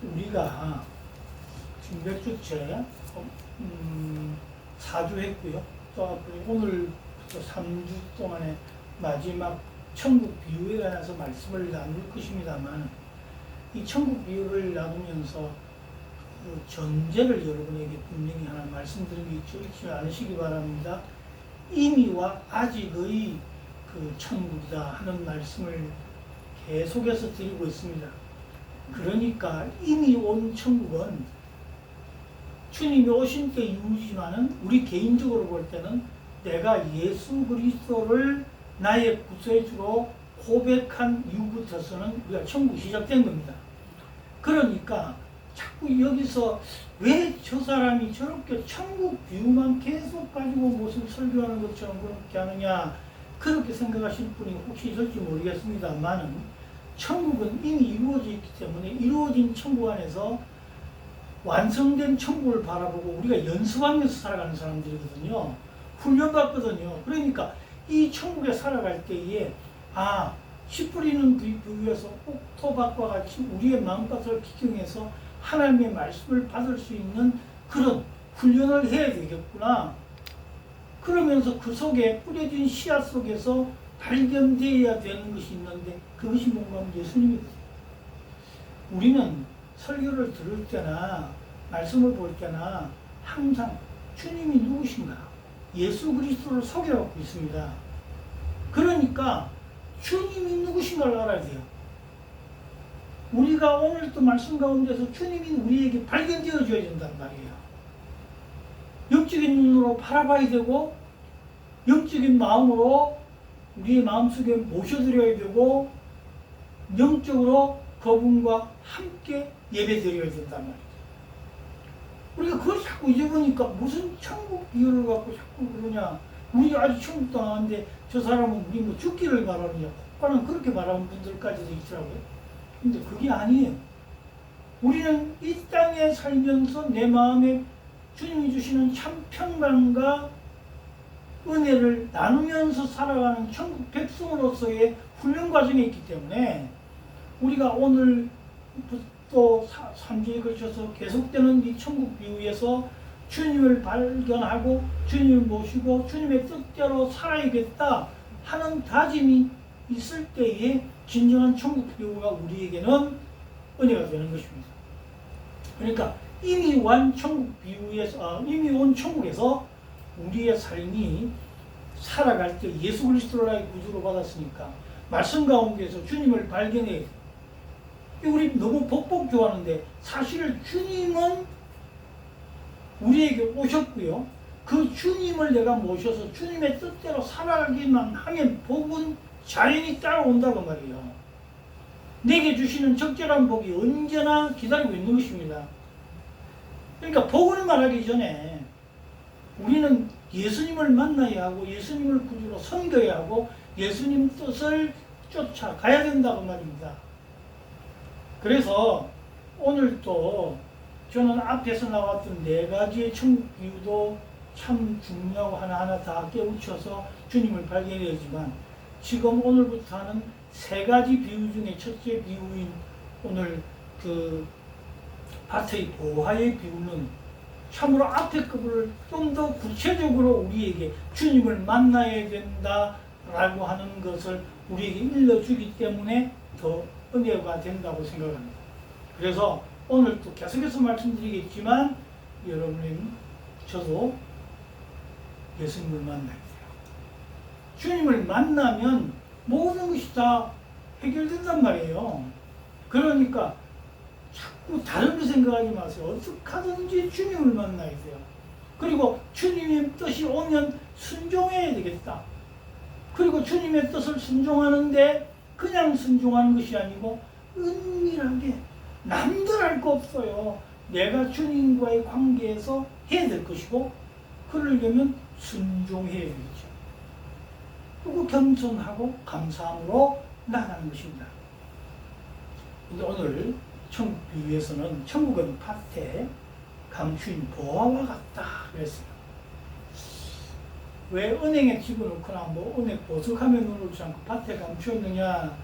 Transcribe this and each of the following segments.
우리가 지금 몇 주째 4주 했고요. 또 앞으로 오늘부터 3주 동안에 마지막 천국 비유에 관해서 말씀을 나눌 것입니다만, 이 천국 비유를 나누면서 그 전제를 여러분에게 분명히 하나 말씀드린 게 있죠. 잊지 않으시기 바랍니다. 이미와 아직의 그 천국이다 하는 말씀을 계속해서 드리고 있습니다. 그러니까 이미 온 천국은 주님이 오신 때 이후지만은 우리 개인적으로 볼 때는 내가 예수 그리스도를 나의 구세주로 고백한 이후부터서는 우리가 천국이 시작된 겁니다. 그러니까 자꾸 여기서 왜 저 사람이 저렇게 천국 비유만 계속 가지고 무슨 설교하는 것처럼 그렇게 하느냐, 그렇게 생각하실 분이 혹시 있을지 모르겠습니다만은, 천국은 이미 이루어져 있기 때문에 이루어진 천국 안에서 완성된 천국을 바라보고 우리가 연습하면서 살아가는 사람들이거든요. 훈련받거든요. 그러니까 이 천국에 살아갈 때에 씨 뿌리는 비유에서 옥토밭과 같이 우리의 마음밭을 기경해서 하나님의 말씀을 받을 수 있는 그런 훈련을 해야 되겠구나. 그러면서 그 속에 뿌려진 씨앗 속에서 발견되어야 되는 것이 있는데, 그것이 뭔가 하면 예수님이거든요. 우리는 설교를 들을 때나 말씀을 볼 때나 항상 주님이 누구신가, 예수 그리스도를 소개하고 있습니다. 그러니까 주님이 누구신가를 알아야 돼요. 우리가 오늘 또 말씀 가운데서 주님이 우리에게 발견되어줘야 된단 말이에요. 영적인 눈으로 바라봐야 되고, 영적인 마음으로 우리의 마음속에 모셔드려야 되고, 영적으로 그분과 함께 예배드려야 된단 말이죠. 우리가 그걸 자꾸 잊어보니까 무슨 천국 비유를 갖고 자꾸 그러냐. 우리 아직 천국도 안 왔는데 저 사람은 우리 뭐 죽기를 바라느냐. 혹은 그렇게 말하는 분들까지도 있더라고요. 근데 그게 아니에요. 우리는 이 땅에 살면서 내 마음에 주님이 주시는 참 평강과 은혜를 나누면서 살아가는 천국 백성으로서의 훈련 과정에 있기 때문에, 우리가 오늘 또 3주에 걸쳐서 계속되는 이 천국 비유에서 주님을 발견하고 주님을 모시고 주님의 뜻대로 살아야겠다 하는 다짐이 있을 때에 진정한 천국 비유가 우리에게는 은혜가 되는 것입니다. 그러니까 이미 온 천국에서 우리의 삶이 살아갈 때 예수 그리스도를 나의 구주로 받았으니까 말씀 가운데서 주님을 발견해야 돼요. 우리 너무 복복 좋아하는데, 사실 주님은 우리에게 오셨고요. 그 주님을 내가 모셔서 주님의 뜻대로 살아가기만 하면 복은 자연히 따라온다고 말이에요. 내게 주시는 적절한 복이 언제나 기다리고 있는 것입니다. 그러니까 복을 말하기 전에 우리는 예수님을 만나야 하고, 예수님을 구주로 섬겨야 하고, 예수님 뜻을 쫓아가야 된다고 말입니다. 그래서 오늘 또 저는 앞에서 나왔던 4가지의 천국 비유도 참 중요하고 하나하나 다 깨우쳐서 주님을 발견해야지만, 지금 오늘부터 하는 3가지 비유 중에 첫째 비유인 오늘 그 밭의 보화의 비유는 참으로 앞에 것을 좀 더 구체적으로 우리에게 주님을 만나야 된다라고 하는 것을 우리에게 일러주기 때문에 더 은혜가 된다고 생각합니다. 그래서 오늘 또 계속해서 말씀드리겠지만, 저도 예수님을 만나야 돼요. 주님을 만나면 모든 것이 다 해결된단 말이에요. 그러니까 자꾸 다른 거 생각하지 마세요. 어떻게 하든지 주님을 만나야 돼요. 그리고 주님의 뜻이 오면 순종해야 되겠다. 그리고 주님의 뜻을 순종하는데 그냥 순종하는 것이 아니고 은밀하게, 남들 알 거 없어요. 내가 주님과의 관계에서 해야 될 것이고, 그러려면 순종해야 되겠죠. 그리고 겸손하고 감사함으로 나가는 것입니다. 근데 오늘 천국 비유에서는 천국은 밭에 감추인 보화와 같다 그랬어요. 왜 은행에 집어넣거나 뭐 은행 보석하면 넣지 않고 밭에 감추었느냐?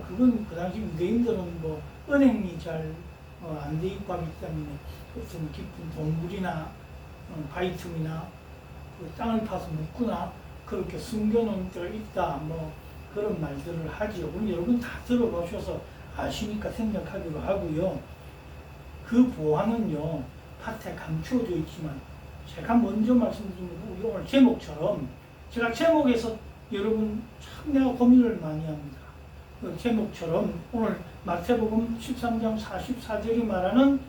그건 그 당시 유대인들은 뭐 은행이 잘 안 돼 있고 하기 때문에 어떤 깊은 동굴이나 바위틈이나 그 땅을 파서 묻거나 그렇게 숨겨놓은 데가 있다 뭐 그런 말들을 하지요. 그럼 여러분 다 들어보셔서 아시니까 생각하기로 하고요. 그 보화는요 밭에 감추어져 있지만 제가 먼저 말씀드린 거 오늘 제목처럼 제가 제목에서 여러분 참 내가 고민을 많이 합니다. 그 제목처럼 오늘 마태복음 13장 44절이 말하는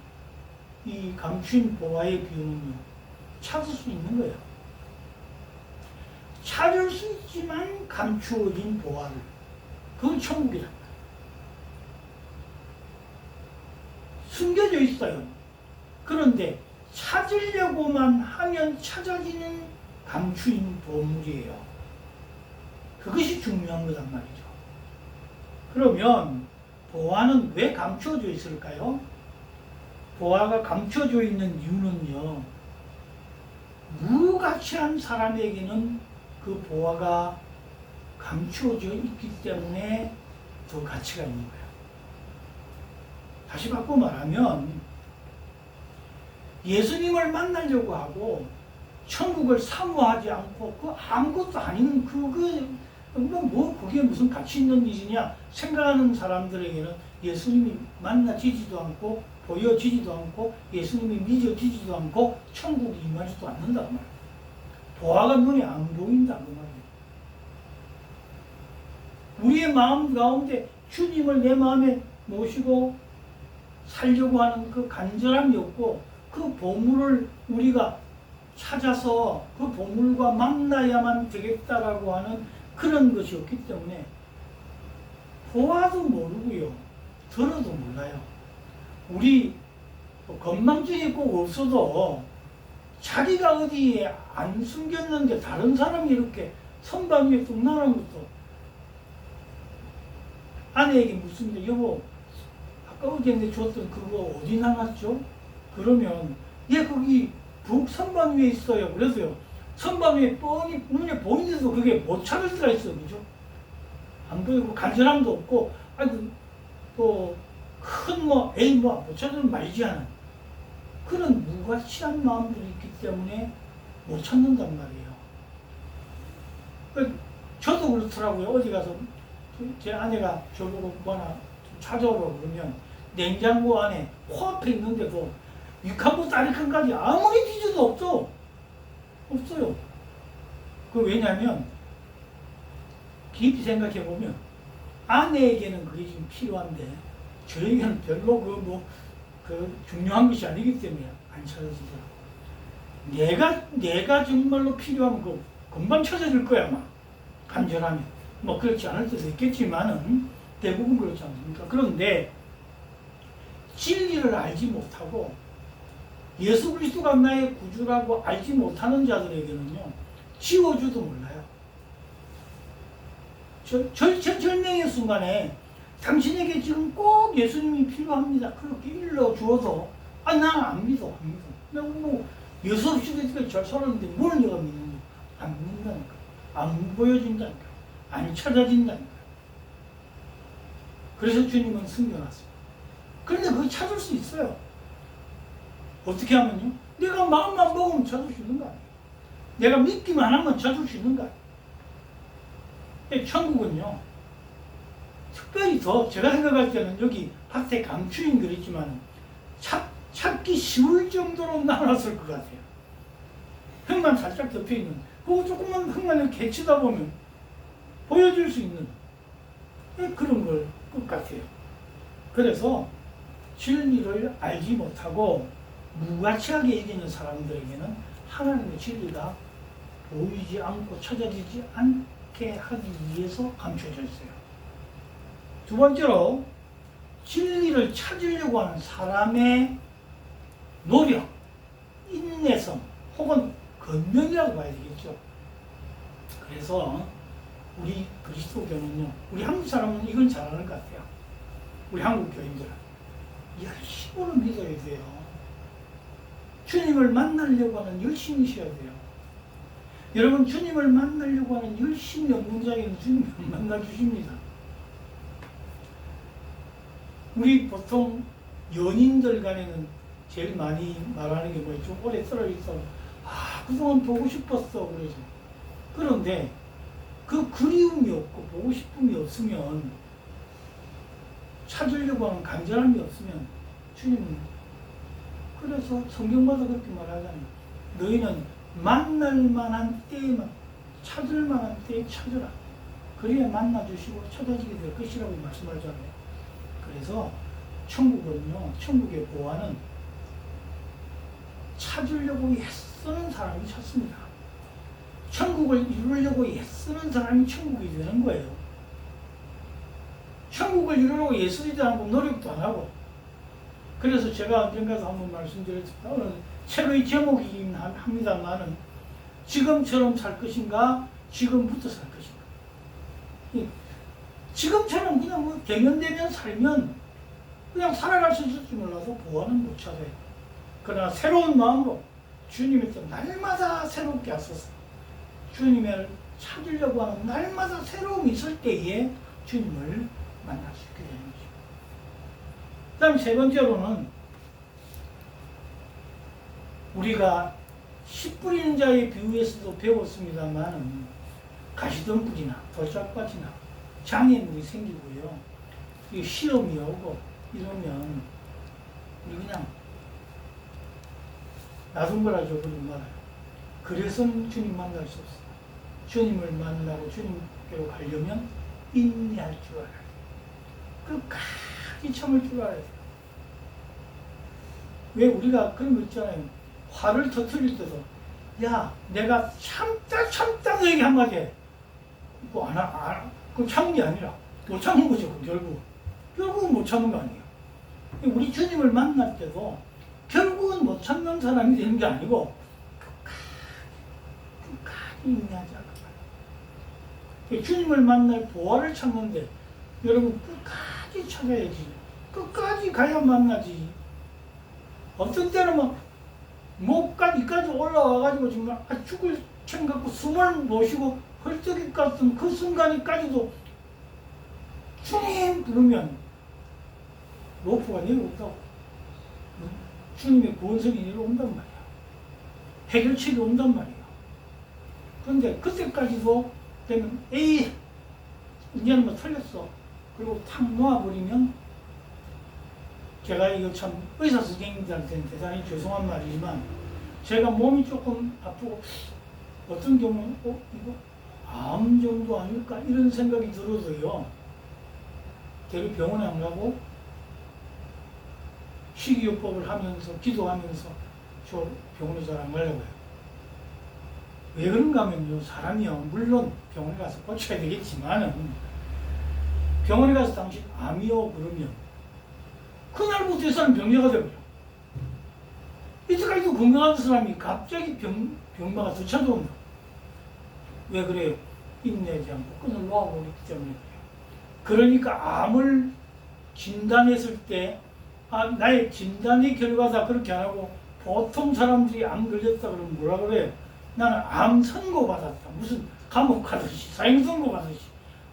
이 감추인 보화의 비유는요 찾을 수 있는 거예요. 찾을 수 있지만 감추어진 보화를 그건 천국이란 말이에요. 숨겨져 있어요. 그런데 찾으려고만 하면 찾아지는 감추인 보물이에요. 그것이 중요한 거란 말이죠. 그러면 보화는 왜 감추어져 있을까요? 보화가 감춰져 있는 이유는요, 무가치한 사람에게는 그 보화가 감추어져 있기 때문에 더 가치가 있는 거예요. 다시 바꿔 말하면 예수님을 만나려고 하고 천국을 사모하지 않고 그 아무것도 아닌 그게 무슨 가치 있는 일이냐 생각하는 사람들에게는 예수님이 만나지지도 않고 보여지지도 않고 예수님이 믿어지지도 않고 천국이 임하지도 않는단 말이에요. 보화가 눈에 안 보인다 그 말이에요. 우리의 마음 가운데 주님을 내 마음에 모시고 살려고 하는 그 간절함이 없고 그 보물을 우리가 찾아서 그 보물과 만나야만 되겠다라고 하는 그런 것이 없기 때문에 보아도 모르고요. 들어도 몰라요. 우리 건망증이 꼭 없어도 자기가 어디에 안 숨겼는데 다른 사람이 이렇게 선반 위에 뚝 나는 것도 아내에게 묻습니다. 여보, 아까 어제 내 줬던 그거 어디 나갔죠? 그러면 얘 거기 북 선반 위에 있어요. 그래서요. 선반 위에 뻔히 눈에 보이는데도 그게 못 찾을 수가 있어. 그죠? 안 보이고 간절함도 없고 아이고 못 찾으면 말지 않은 그런 무가치한 마음들이 있기 때문에 못 찾는단 말이에요. 저도 그렇더라고요. 어디 가서 제 아내가 저보고 뭐나 찾아오라고 그러면 냉장고 안에 코앞에 있는데도 위칸부 다리칸까지 아무리 뒤져도 없어요. 그 왜냐하면 깊이 생각해 보면 아내에게는 그게 지금 필요한데 저에게는 별로 중요한 것이 아니기 때문에 안 찾아지더라고. 내가 정말로 필요하면 그 금방 찾아질 거야 아마 간절하면. 뭐 그렇지 않을 수도 있겠지만은 대부분 그렇지 않습니까? 그런데 진리를 알지 못하고 예수 그리스도가 나의 구주라고 알지 못하는 자들에게는요 지워주도 몰라요. 절명의 순간에 당신에게 지금 꼭 예수님이 필요합니다. 그렇게 일러주어도 난 안 믿어. 내가 예수 없이도 잘 살았는데 뭘 내가 믿는지 안 믿는다니까. 안 보여진다니까. 안 찾아진다니까. 그래서 주님은 숨겨놨습니다. 그런데 그거 찾을 수 있어요. 어떻게 하면요? 내가 마음만 먹으면 찾을 수 있는 거 아니에요. 내가 믿기만 하면 찾을 수 있는 거 아니에요. 천국은요, 특별히 더 제가 생각할 때는 여기 밭에 감추인 그랬지만 찾기 쉬울 정도로 나눴을 것 같아요. 흙만 살짝 덮여있는 그거 조금만 흙만 이렇게 치다 보면 보여줄 수 있는 그런 걸 것 같아요. 그래서 진리를 알지 못하고 무가치하게 여기는 사람들에게는 하나님의 진리가 보이지 않고 찾아지지 않게 하기 위해서 감춰져 있어요. 두 번째로 진리를 찾으려고 하는 사람의 노력, 인내성 혹은 권면이라고 봐야 되겠죠. 그래서 우리 그리스도교는요, 우리 한국 사람은 이건 잘하는 것 같아요. 우리 한국 교인들은 열심으로 믿어야 돼요. 주님을 만나려고 하는 열심이셔야 돼요. 여러분 주님을 만나려고 하는 열심이 없는 자에게는 주님을 만나 주십니다. 우리 보통 연인들 간에는 제일 많이 말하는 게 뭐예요? 좀 오래 떨어져 있어. 그동안 보고 싶었어. 그러죠. 그런데 그 그리움이 없고 보고 싶음이 없으면, 찾으려고 하는 간절함이 없으면 주님은, 그래서 성경마다 그렇게 말하잖아요. 너희는 만날 만한 때에만, 찾을 만한 때에 찾으라. 그래야 만나주시고 찾아지게 될 것이라고 말씀하잖아요. 그래서 천국은요, 천국의 보화는 찾으려고 애쓰는 사람이 찾습니다. 천국을 이루려고 애쓰는 사람이 천국이 되는 거예요. 천국을 이루려고 애쓰지도 않고 노력도 안 하고. 그래서 제가 언젠가도 한번 말씀드렸습니다. 오늘 책의 제목이긴 합니다만은, 지금처럼 살 것인가, 지금부터 살 것인가. 지금처럼 그냥 뭐 대면대면 살면 그냥 살아갈 수 있을지 몰라서 보화는 못 찾아요. 그러나 새로운 마음으로 주님의 뜻 날마다 새롭게 하소서. 주님을 찾으려고 하는 날마다 새로움이 있을 때에 주님을 만날 수 있게 되는 거죠. 그 다음 세 번째로는, 우리가 씨 뿌리는 자의 비유에서도 배웠습니다만, 가시덤불이나 돌짝밭이나 장애물이 생기고요, 이 시험이 오고 이러면 우리 그냥 놔둔 거라 줘버리면 말아요. 그래서는 주님 만날 수 없어요. 주님을 만나고 주님께로 가려면 인내할 줄 알아요. 끝까지 참을 줄 알아요. 왜 우리가 그런 거 있잖아요. 화를 터뜨릴 때도, 야, 내가 참다 너에게 한마디 해. 그거 그건 참은 게 아니라 못 참은 거죠. 결국은 못 참은 거 아니에요. 우리 주님을 만날 때도 결국은 못 참는 사람이 되는 게 아니고 끝까지 인내하자. 주님을 만날 보화를 찾는데 여러분 끝까지 찾아야지. 끝까지 가야 만나지. 어떤 때는 막 목까지 올라와가지고 정말 죽을 생각고 숨을 못 쉬고 헐떡이 같은 그 순간에까지도 주님 부르면 로프가 내려온다고. 주님의 구원성이 내려온단 말이야. 해결책이 온단 말이야. 그런데 그때까지도 되면 이제는 뭐 틀렸어. 그리고 탁 놓아버리면, 제가 이거 참 의사 선생님들한테는 대단히 죄송한 말이지만, 제가 몸이 조금 아프고 어떤 경우는 이거 암 정도 아닐까 이런 생각이 들어서요, 대리 병원에 안 가고 식이요법을 하면서 기도하면서 저 병원에 잘 안 가려고 해요. 왜 그런가 하면요, 사람이요, 물론 병원에 가서 고쳐야 되겠지만은, 병원에 가서 당신 암이요 그러면 그날부터 이 사람 병자가 되버려. 이때까지도 건강한 사람이 갑자기 병마가 더 찾아온다. 왜 그래요? 인내하지 않고 끈을 놓아버리기 때문에 그래요. 그러니까 암을 진단했을 때, 나의 진단의 결과다 그렇게 안 하고, 보통 사람들이 암 걸렸다 그러면 뭐라 그래요? 나는 암 선고 받았다. 무슨 감옥 가듯이, 사형 선고 받듯이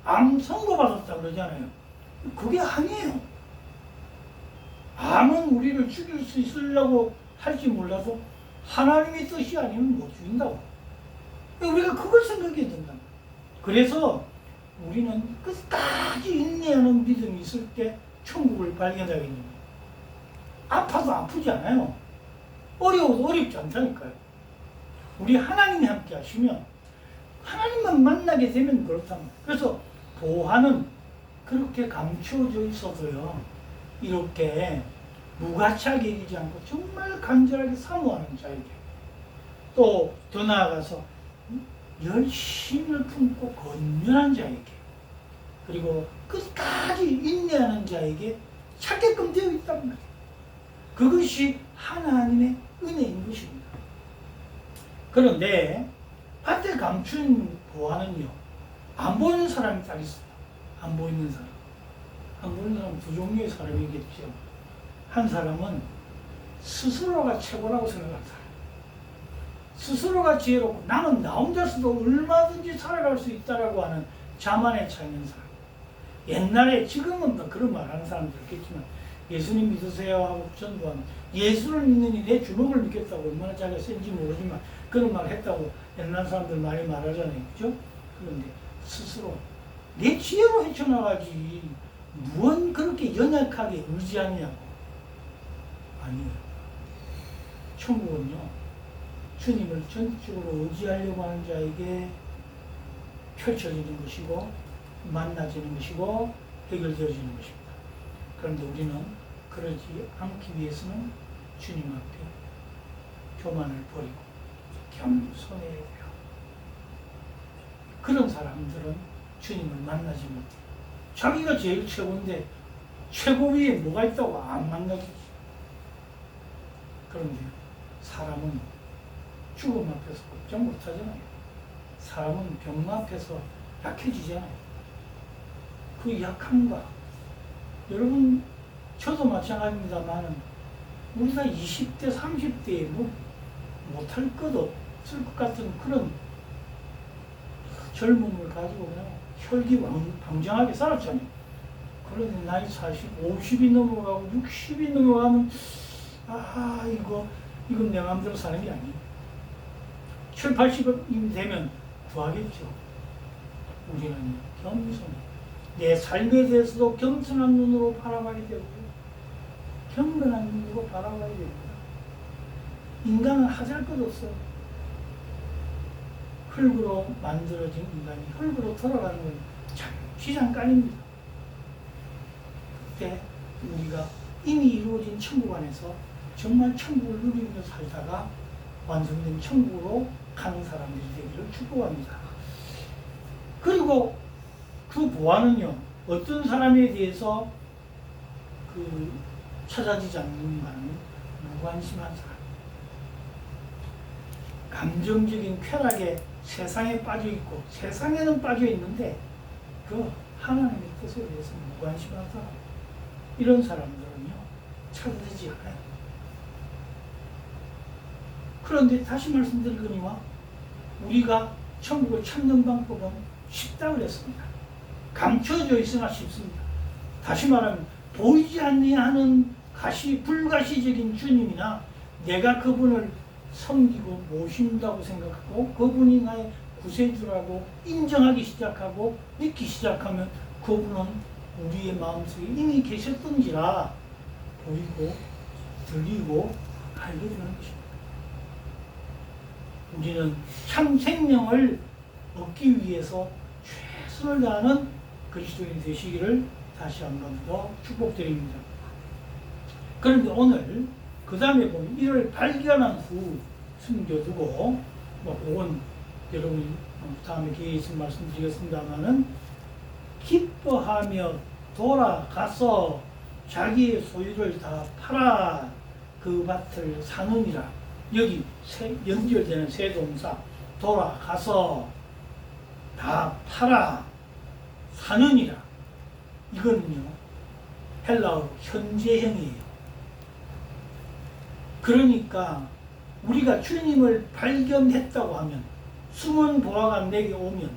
암 선고 받았다 그러잖아요. 그게 아니에요. 암은 우리를 죽일 수 있으려고 할지 몰라도 하나님의 뜻이 아니면 못 죽인다고. 우리가 그걸 생각해야 된다. 그래서 우리는 끝까지 인내하는 믿음이 있을 때 천국을 발견하게 됩니다. 아파도 아프지 않아요. 어려워도 어렵지 않다니까요. 우리 하나님이 함께 하시면, 하나님만 만나게 되면 그렇답니다. 그래서 보화는 그렇게 감추어져 있어서요, 이렇게 무가치하게 여기지 않고 정말 간절하게 사모하는 자에게, 또 더 나아가서 열심을 품고 건면한 자에게, 그리고 끝까지 인내하는 자에게 찾게끔 되어 있단 말이에요. 그것이 하나님의 은혜인 것입니다. 그런데 밭에 감춘 보화는요, 안 보이는 사람이 딱 있어요. 안 보이는 사람. 안 보이는 사람은 두 종류의 사람이겠죠. 한 사람은 스스로가 최고라고 생각하는 사람. 스스로가 지혜롭고 나는 나 혼자서도 얼마든지 살아갈 수 있다라고 하는 자만에 차 있는 사람. 옛날에, 지금은 더 그런 말 하는 사람도 있겠지만, 예수님 믿으세요 하고 전도하면 예수를 믿느니 내 주먹을 믿겠다고 얼마나 자기가 센지 모르지만 그런 말을 했다고 옛날 사람들 많이 말하잖아요. 그죠? 그런데 스스로 내 지혜로 헤쳐나가지 무언 그렇게 연약하게 의지하느냐고. 아니요. 천국은요, 주님을 전적으로 의지하려고 하는 자에게 펼쳐지는 것이고 만나지는 것이고 해결되어지는 것입니다. 그런데 우리는 그러지 않기 위해서는 주님 앞에 교만을 버리고 겸손해야 돼요. 그런 사람들은 주님을 만나지 못해요. 자기가 제일 최고인데 최고 위에 뭐가 있다고 안 만나겠지. 그런데 사람은 죽음 앞에서 걱정 못하잖아요. 사람은 병 앞에서 약해지잖아요. 그 약함과 여러분 저도 마찬가지입니다만 우리 다 20대 30대에 뭐 못할 것 없을 것 같은 그런 젊음을 가지고 그냥 혈기방장하게 살았잖아요. 그런데 나이 40, 50이 넘어가고 60이 넘어가면 이건 내 마음대로 사는 게 아니에요. 7, 80이 되면 구하겠죠. 우리는 겸손히 내 삶에 대해서도 겸손한 눈으로 바라봐야 되고요. 경건한 눈으로 바라봐야 됩니다. 인간은 하잘 것 없어요. 흙으로 만들어진 인간이 흙으로 돌아가는 건 잠시 잠깐입니다. 그때 우리가 이미 이루어진 천국 안에서 정말 천국을 누리며 살다가 완성된 천국으로 가는 사람들이 되기를 축복합니다. 그리고 그 보안은요, 어떤 사람에 대해서 찾아지지 않는가는 무관심한 사람. 감정적인 쾌락에 세상에 빠져 있고 세상에는 빠져 있는데 그 하나님의 뜻에 대해서 무관심한 사람. 이런 사람들은요, 찾아지지 않아요. 그런데 다시 말씀드리거니와 우리가 천국을 찾는 방법은 쉽다고 그랬습니다. 감춰져 있으나 쉽습니다. 다시 말하면 보이지 않는 불가시적인 주님이나 내가 그분을 섬기고 모신다고 생각하고 그분이 나의 구세주라고 인정하기 시작하고 믿기 시작하면 그분은 우리의 마음속에 이미 계셨던지라 보이고 들리고 알게 되는 것입니다. 우리는 참 생명을 얻기 위해서 최선을 다하는 그리스도인이 되시기를 다시 한 번 더 축복드립니다. 그런데 오늘 그 다음에 보면 이를 발견한 후 숨겨두고 그건 여러분이 다음에 기회에 있으면 말씀드리겠습니다마는 기뻐하며 돌아가서 자기의 소유를 다 팔아 그 밭을 사느니라. 여기 연결되는 세 동사 돌아가서 다 팔아 사느니라. 이거는요 헬라어로 현재형이에요. 그러니까 우리가 주님을 발견했다고 하면 숨은 보화가 내게 오면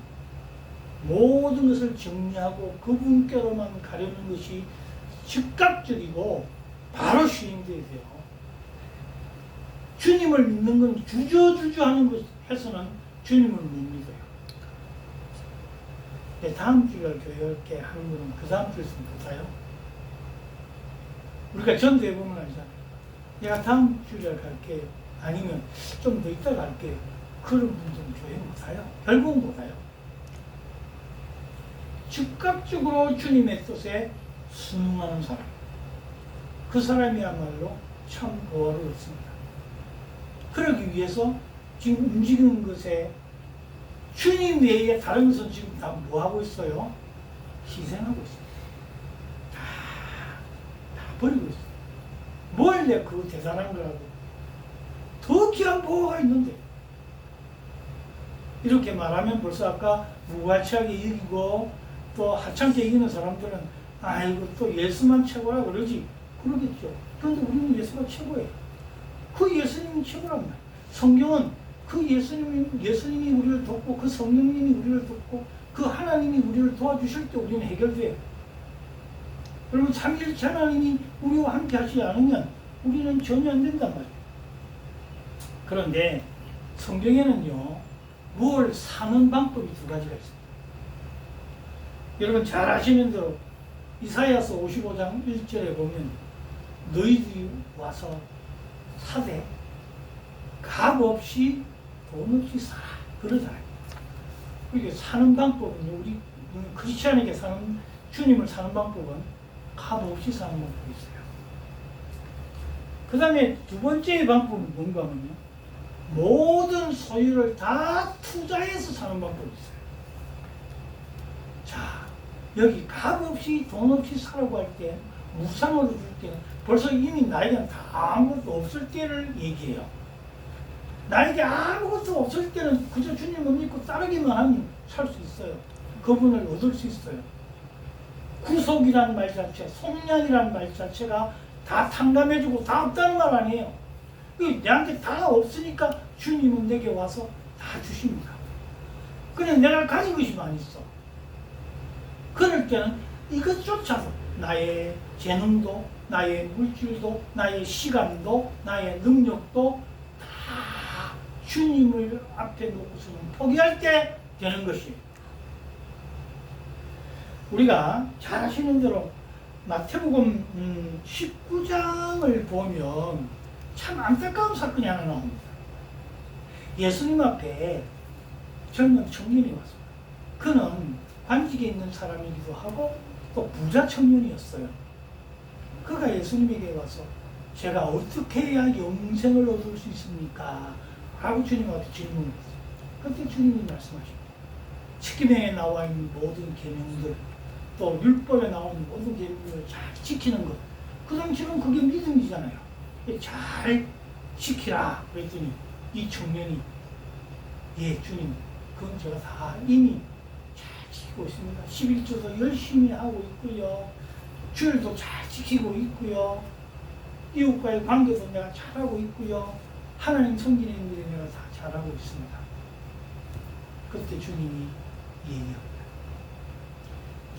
모든 것을 정리하고 그분께로만 가려는 것이 즉각적이고 바로 시행돼야 돼요. 주님을 믿는 건 주저주저 하는 것 해서는 주님을 못 믿어요. 다음 주일 교회 하는 거는 그 다음 주에 있으면 못해요. 우리가 전도해보면 알잖아요. 내가 다음 주일에 갈게요. 아니면 좀 더 이따 갈게요. 그런 분들은 교회 못해요. 결국은 못해요. 즉각적으로 주님의 뜻에 순응하는 사람. 그 사람이야말로 참 보화를 얻습니다. 그러기 위해서 지금 움직이는 것에 주님 외에 다른 것은 지금 다 뭐하고 있어요? 희생하고 있어요. 다 버리고 있어요. 뭘 내가 그거 대단한 거라고. 더 귀한 보호가 있는데. 이렇게 말하면 벌써 아까 무가치하게 여기고 또 하찮게 여기는 사람들은 아이고 또 예수만 최고라 그러지. 그러겠죠. 그런데 우리는 예수가 최고예요. 그 예수님이 최고랍니다. 성경은 그 예수님이 우리를 돕고 그 성령님이 우리를 돕고 그 하나님이 우리를 도와주실 때 우리는 해결돼요. 여러분 삼위일체 하나님이 우리와 함께 하시지 않으면 우리는 전혀 안 된단 말이에요. 그런데 성경에는요, 무엇을 사는 방법이 두 가지가 있습니다. 여러분 잘 아시는 대로 이사야서 55장 1절에 보면 너희들이 와서 사되 값 없이 돈 없이 살아 그러잖아요. 그러니까 사는 방법은 우리 크리스찬에게 사는 주님을 사는 방법은 값 없이 사는 방법이 있어요. 그 다음에 두 번째 방법은 뭔가 하면요, 모든 소유를 다 투자해서 사는 방법이 있어요. 자, 여기 값 없이 돈 없이 살라고 할 때, 무상으로 줄 때는 벌써 이미 나에게는 다 아무것도 없을 때를 얘기해요. 나에게 아무것도 없을 때는 그저 주님을 믿고 따르기만 하면 살 수 있어요. 그분을 얻을 수 있어요. 구속이라는 말 자체, 속량이라는 말 자체가 다 탕감해주고 다 없다는 말 아니에요. 내한테 다 없으니까 주님은 내게 와서 다 주십니다. 그냥 내가 가진 것이 많이 있어. 그럴 때는 이것조차도 나의 재능도, 나의 물질도, 나의 시간도, 나의 능력도 다 주님을 앞에 놓고서는 포기할 때 되는 것이에요. 우리가 잘 아시는 대로 마태복음 19장을 보면 참 안타까운 사건이 하나 나옵니다. 예수님 앞에 젊은 청년이 왔습니다. 그는 관직에 있는 사람이기도 하고 또 부자 청년이었어요. 그가 예수님에게 와서 제가 어떻게 해야 영생을 얻을 수 있습니까? 라고 주님한테 질문했어요. 그때 주님이 말씀하십니다. 십계명에 나와 있는 모든 계명들, 또 율법에 나오는 모든 계명들을 잘 지키는 것. 그 당시는 그게 믿음이잖아요. 잘 지키라 그랬더니 이 청년이 예 주님, 그건 제가 다 이미 잘 지키고 있습니다. 11조도 열심히 하고 있고요. 주일도 잘 지키고 있고요. 이웃과의 관계도 내가 잘하고 있고요. 하나님 섬기는 일에 내가 다 잘하고 있습니다. 그때 주님이 얘기합니다.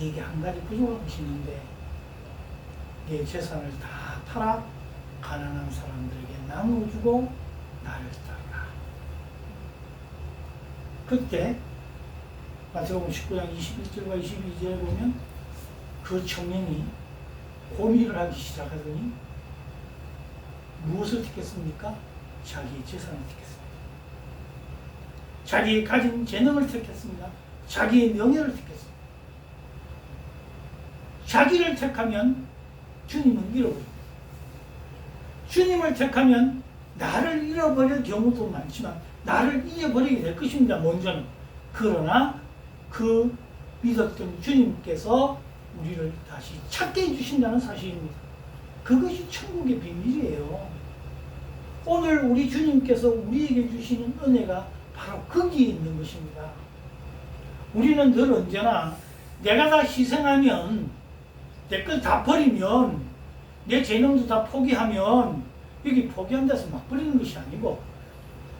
네게 한 가지 부족한 것이 있는데 네 재산을 다 팔아 가난한 사람들에게 나눠주고 나를 따르라. 그때 마태복음 19장 21절과 22절에 보면 그 청년이 고민을 하기 시작하더니 무엇을 택했습니까? 자기의 재산을 택했습니다. 자기의 가진 재능을 택했습니다. 자기의 명예를 택했습니다. 자기를 택하면 주님은 잃어버립니다. 주님을 택하면 나를 잃어버릴 경우도 많지만 나를 잃어버리게 될 것입니다. 먼저는. 그러나 그 믿었던 주님께서 우리를 다시 찾게 해주신다는 사실입니다. 그것이 천국의 비밀이에요. 오늘 우리 주님께서 우리에게 주시는 은혜가 바로 거기에 있는 것입니다. 우리는 늘 언제나 내가 다 희생하면, 내 것 다 버리면, 내 재능도 다 포기하면, 여기 포기한 데서 막 버리는 것이 아니고,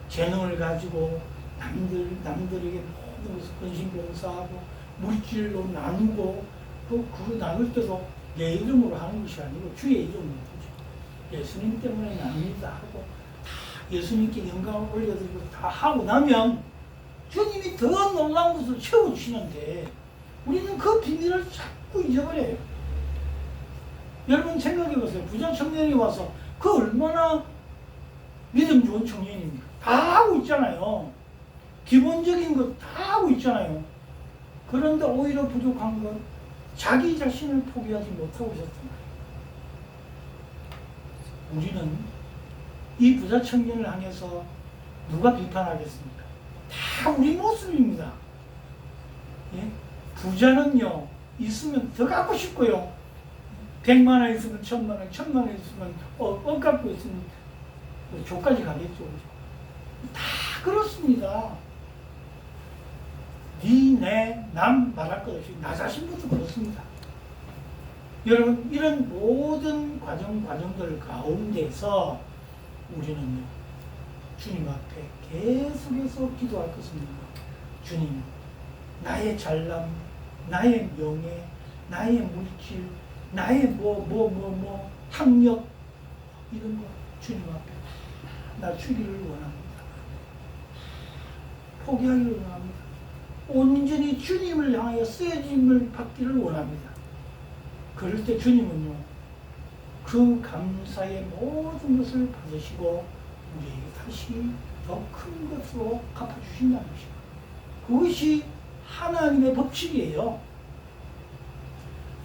재능을 가지고 남들에게 모든 것을 헌신봉사하고, 물질로 나누고, 그 나눌 때도 내 이름으로 하는 것이 아니고, 주의 이름으로 하죠. 예수님 때문에 납니다 하고, 다 예수님께 영광을 올려드리고 다 하고 나면, 주님이 더 놀라운 것을 채워주시는데, 우리는 그 비밀을 자꾸 잊어버려요. 여러분 생각해보세요. 부자 청년이 와서 그 얼마나 믿음 좋은 청년입니까? 다 하고 있잖아요. 기본적인 것 다 하고 있잖아요. 그런데 오히려 부족한 건 자기 자신을 포기하지 못하고 있었단 말이에요. 우리는 이 부자 청년을 향해서 누가 비판하겠습니까? 다 우리 모습입니다. 예? 부자는요, 있으면 더 갖고 싶고요. 100만 원 있으면 1000만 원, 1000만 원 있으면 갖고 있으면 조까지 가겠죠. 다 그렇습니다. 니, 내, 남 말할 것 없이 나 자신부터 그렇습니다. 여러분, 이런 모든 과정들 가운데서 우리는요, 주님 앞에 계속해서 기도할 것입니다. 주님, 나의 잘남, 나의 명예, 나의 물질, 나의 학력 이런 거 주님 앞에 낮추기를 원합니다. 포기하기를 원합니다. 온전히 주님을 향하여 쓰여짐을 받기를 원합니다. 그럴 때 주님은요, 그 감사의 모든 것을 받으시고 우리에게 다시 더 큰 것으로 갚아주신다는 것입니다. 그것이 하나님의 법칙이에요.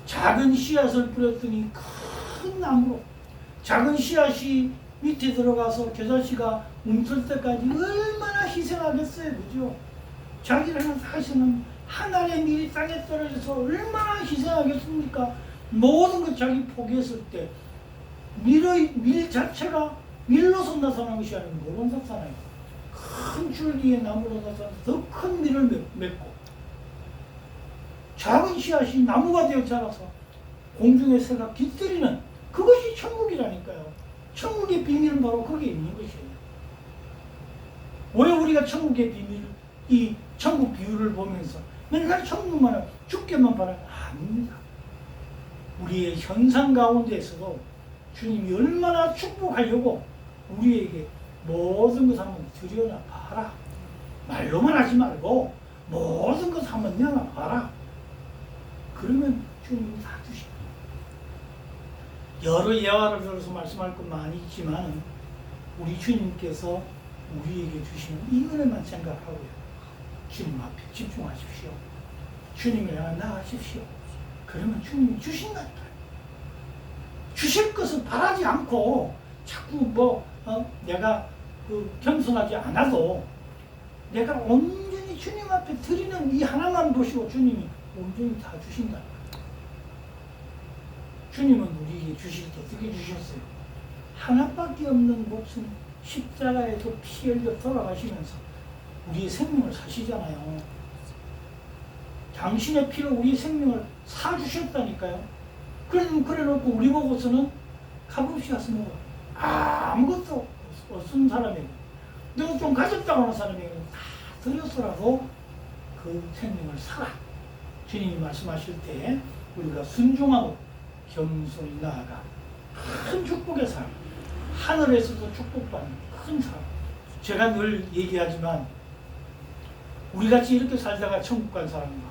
작은 씨앗을 뿌렸더니 큰 나무로, 작은 씨앗이 밑에 들어가서 겨자씨가 움틀 때까지 얼마나 희생하겠어요, 그죠? 자기를 다시는 하나님의 밀이 땅에 떨어져서 얼마나 희생하겠습니까? 모든 것 자기 포기했을 때 밀 자체가 밀로서 나타난 것이 아니고 뭐로 나타나요? 큰 줄기의 나무로 나타나서 더 큰 밀을 맺고 작은 씨앗이 나무가 되어 자라서 공중의 새가 깃들이는 그것이 천국이라니까요. 천국의 비밀은 바로 거기에 있는 것이에요. 왜 우리가 천국의 비밀, 이 천국 비유를 보면서 맨날 천국만 죽게만 바라는 아닙니다. 우리의 현상 가운데에서도 주님이 얼마나 축복하려고 우리에게 모든 것 한번 들여놔 봐라. 말로만 하지 말고 모든 것 한번 내놔 봐라. 그러면 주님이 다 주십니다. 여러 예화를 들어서 말씀할 것 많이 있지만 우리 주님께서 우리에게 주시는 이 은혜만 생각하고요. 주님 앞에 집중하십시오. 주님을 향해 나아가십시오. 그러면 주님이 주신다니까요. 주실 것을 바라지 않고 자꾸 내가 겸손하지 않아도 내가 온전히 주님 앞에 드리는 이 하나만 보시고 주님이 온전히 다 주신다. 주님은 우리에게 주실 때 어떻게 주셨어요? 하나밖에 없는 목숨 십자가에서 피 흘려 돌아가시면서 우리의 생명을 사시잖아요. 당신의 피로 우리의 생명을 사주셨다니까요. 그래놓고 우리 보고서는 값없이 가서 먹어. 아무것도 없는 사람에게, 내가 좀 가졌다고 하는 사람에게 다 드려서라도 그 생명을 살아. 주님이 말씀하실 때 우리가 순종하고 겸손히 나아가 큰 축복의 삶, 하늘에서도 축복받는 큰 삶. 제가 늘 얘기하지만 우리같이 이렇게 살다가 천국 간 사람과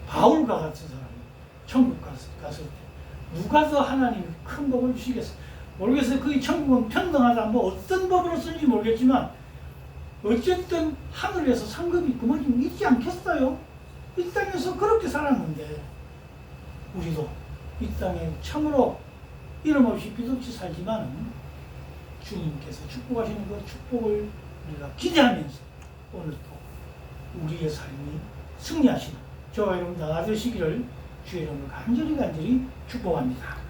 바울과 같은 사람이 천국 갔을 때 누가 더 하나님이 큰 복을 주시겠어요? 모르겠어요. 그 천국은 평등하다 어떤 법으로 쓰는지 모르겠지만 어쨌든 하늘에서 상급이 그만큼 있지 않겠어요? 이 땅에서 그렇게 살았는데 우리도 이 땅에 참으로 이름 없이 빛 없이 살지만 주님께서 축복하시는 그 축복을 우리가 기대하면서 오늘도 우리의 삶이 승리하시는 저와 여러분 다 되시기를 주의 이름으로 간절히 축복합니다.